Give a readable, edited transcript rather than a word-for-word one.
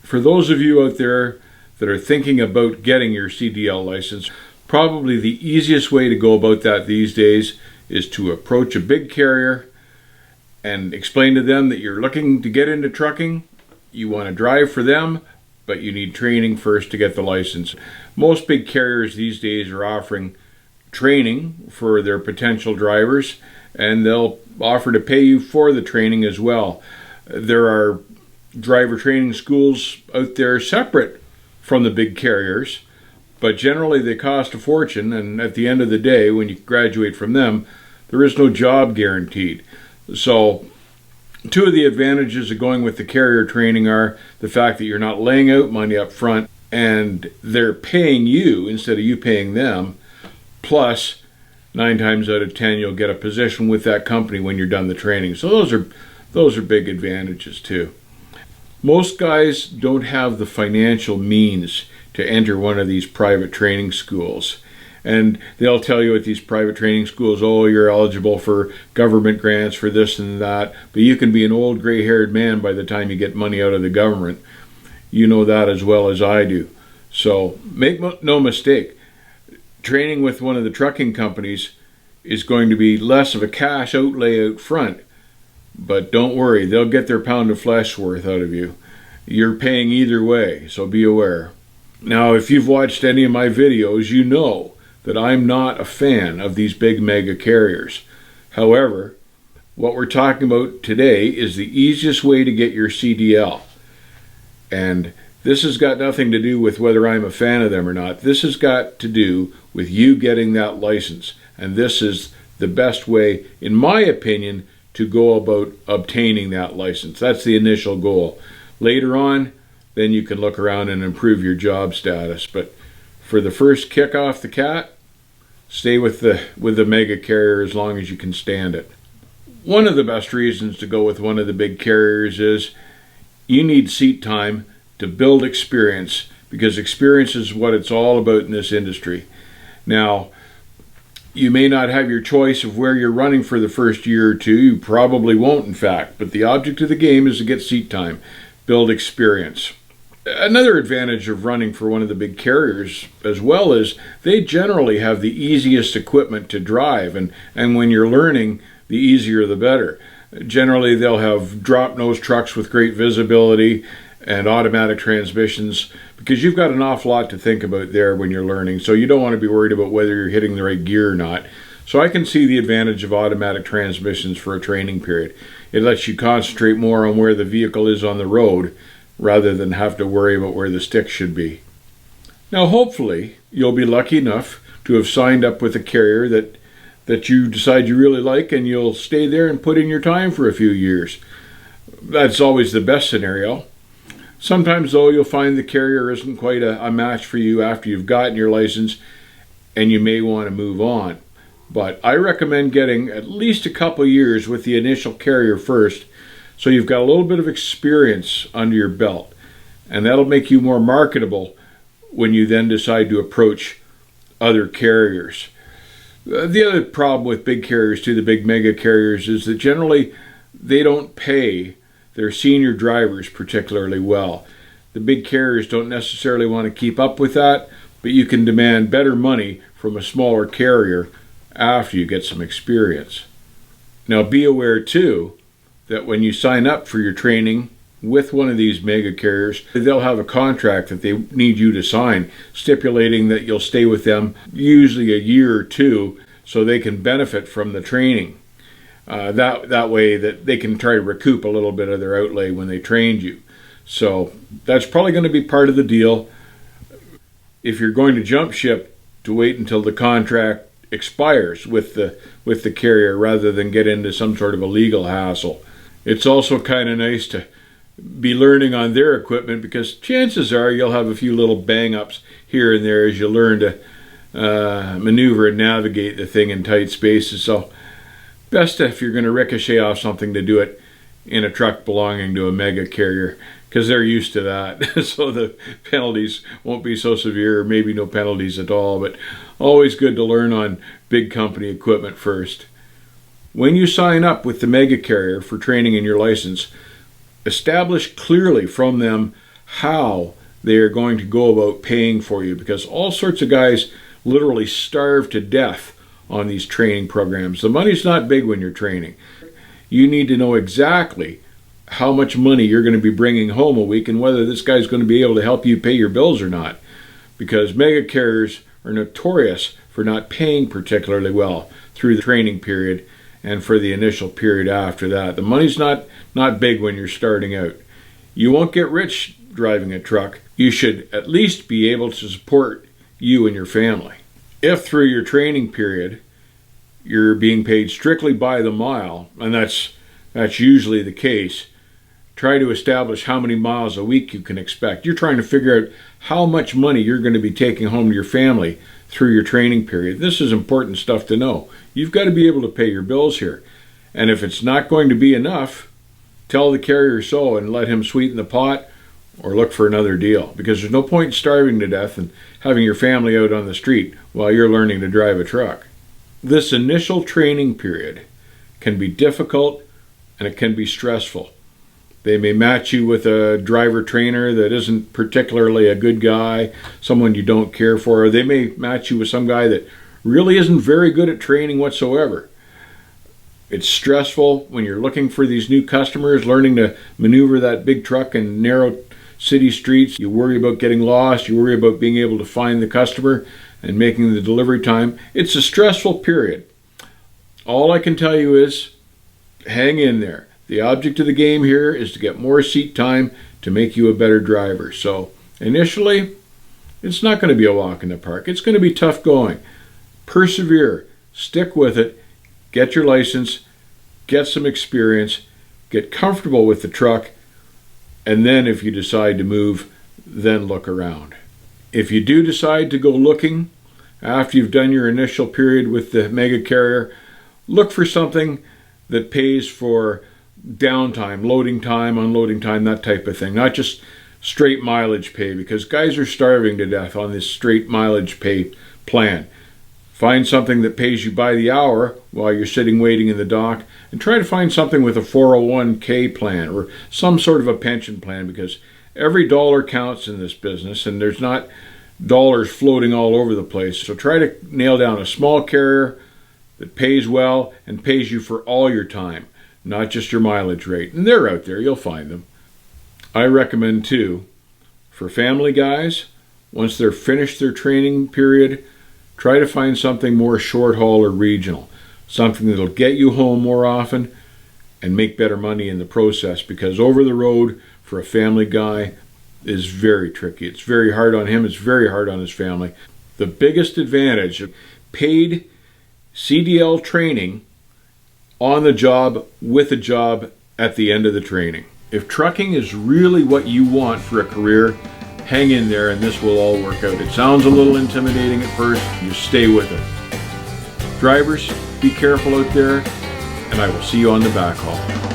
For those of you out there that are thinking about getting your CDL license, probably the easiest way to go about that these days is to approach a big carrier and explain to them that you're looking to get into trucking, you want to drive for them, but you need training first to get the license. Most big carriers these days are offering training for their potential drivers, and they'll offer to pay you for the training as well. There are driver training schools out there separate from the big carriers, but generally they cost a fortune, and at the end of the day, when you graduate from them, there is no job guaranteed. So two of the advantages of going with the carrier training are the fact that you're not laying out money up front and they're paying you instead of you paying them. Plus, 9 times out of 10, you'll get a position with that company when you're done the training. So those are big advantages too. Most guys don't have the financial means to enter one of these private training schools. And they'll tell you at these private training schools, oh, you're eligible for government grants for this and that, but you can be an old gray-haired man by the time you get money out of the government. You know that as well as I do. So make no mistake, training with one of the trucking companies is going to be less of a cash outlay out front, but don't worry, they'll get their pound of flesh worth out of you. You're paying either way, so be aware. Now, if you've watched any of my videos, you know that I'm not a fan of these big mega carriers. However, what we're talking about today is the easiest way to get your CDL. And this has got nothing to do with whether I'm a fan of them or not. This has got to do with you getting that license. And this is the best way, in my opinion, to go about obtaining that license. That's the initial goal. Later on, then you can look around and improve your job status. But for the first kick off the cat, stay with the mega carrier as long as you can stand it. One of the best reasons to go with one of the big carriers is you need seat time to build experience, because experience is what it's all about in this industry. Now, you may not have your choice of where you're running for the first year or two. You probably won't, in fact. But the object of the game is to get seat time, build experience. Another advantage of running for one of the big carriers as well is they generally have the easiest equipment to drive. And when you're learning, the easier the better. Generally, they'll have drop-nose trucks with great visibility and automatic transmissions, because you've got an awful lot to think about there when you're learning. So you don't want to be worried about whether you're hitting the right gear or not. So I can see the advantage of automatic transmissions for a training period. It lets you concentrate more on where the vehicle is on the road rather than have to worry about where the stick should be. Now, hopefully, you'll be lucky enough to have signed up with a carrier that you decide you really like, and you'll stay there and put in your time for a few years. That's always the best scenario. Sometimes, though, you'll find the carrier isn't quite a match for you after you've gotten your license, and you may want to move on. But I recommend getting at least a couple years with the initial carrier first, so you've got a little bit of experience under your belt, and that'll make you more marketable when you then decide to approach other carriers. The other problem with big carriers too, the big mega carriers, is that generally they don't pay their senior drivers particularly well. The big carriers don't necessarily want to keep up with that, but you can demand better money from a smaller carrier after you get some experience. Now, be aware too that when you sign up for your training with one of these mega carriers, they'll have a contract that they need you to sign stipulating that you'll stay with them usually a year or two so they can benefit from the training. That way that they can try to recoup a little bit of their outlay when they trained you. So that's probably going to be part of the deal. If you're going to jump ship, to wait until the contract expires with the carrier rather than get into some sort of a legal hassle. It's also kind of nice to be learning on their equipment, because chances are you'll have a few little bang-ups here and there as you learn to maneuver and navigate the thing in tight spaces. So best if you're going to ricochet off something to do it in a truck belonging to a mega carrier, because they're used to that. So the penalties won't be so severe, or maybe no penalties at all. But always good to learn on big company equipment first. When you sign up with the mega carrier for training in your license, establish clearly from them how they are going to go about paying for you, because all sorts of guys literally starve to death on these training programs. The money's not big when you're training. You need to know exactly how much money you're going to be bringing home a week and whether this guy's going to be able to help you pay your bills or not, because mega carriers are notorious for not paying particularly well through the training period and for the initial period after that. The money's not big when you're starting out. You won't get rich driving a truck. You should at least be able to support you and your family. If through your training period you're being paid strictly by the mile, and that's usually the case, try to establish how many miles a week you can expect. You're trying to figure out how much money you're going to be taking home to your family through your training period. This is important stuff to know. You've got to be able to pay your bills here. And if it's not going to be enough, tell the carrier so and let him sweeten the pot or look for another deal, because there's no point in starving to death and having your family out on the street while you're learning to drive a truck. This initial training period can be difficult and it can be stressful. They may match you with a driver trainer that isn't particularly a good guy, someone you don't care for, or they may match you with some guy that really isn't very good at training whatsoever. It's stressful when you're looking for these new customers, learning to maneuver that big truck in narrow city streets. You worry about getting lost, you worry about being able to find the customer and making the delivery time. It's a stressful period. All I can tell you is hang in there. The object of the game here is to get more seat time to make you a better driver. So initially, it's not going to be a walk in the park. It's going to be tough going. Persevere, stick with it, get your license, get some experience, get comfortable with the truck, and then if you decide to move, then look around. If you do decide to go looking after you've done your initial period with the mega carrier, look for something that pays for downtime, loading time, unloading time, that type of thing. Not just straight mileage pay, because guys are starving to death on this straight mileage pay plan. Find something that pays you by the hour while you're sitting waiting in the dock, and try to find something with a 401k plan or some sort of a pension plan, because every dollar counts in this business and there's not dollars floating all over the place. So try to nail down a small carrier that pays well and pays you for all your time, not just your mileage rate. And they're out there, you'll find them. I recommend too, for family guys, once they're finished their training period, try to find something more short haul or regional, something that'll get you home more often and make better money in the process, because over the road for a family guy is very tricky. It's very hard on him, it's very hard on his family. The biggest advantage of paid CDL training on the job with a job at the end of the training. If trucking is really what you want for a career, hang in there and this will all work out. It sounds a little intimidating at first, you stay with it. Drivers, be careful out there, and I will see you on the backhaul.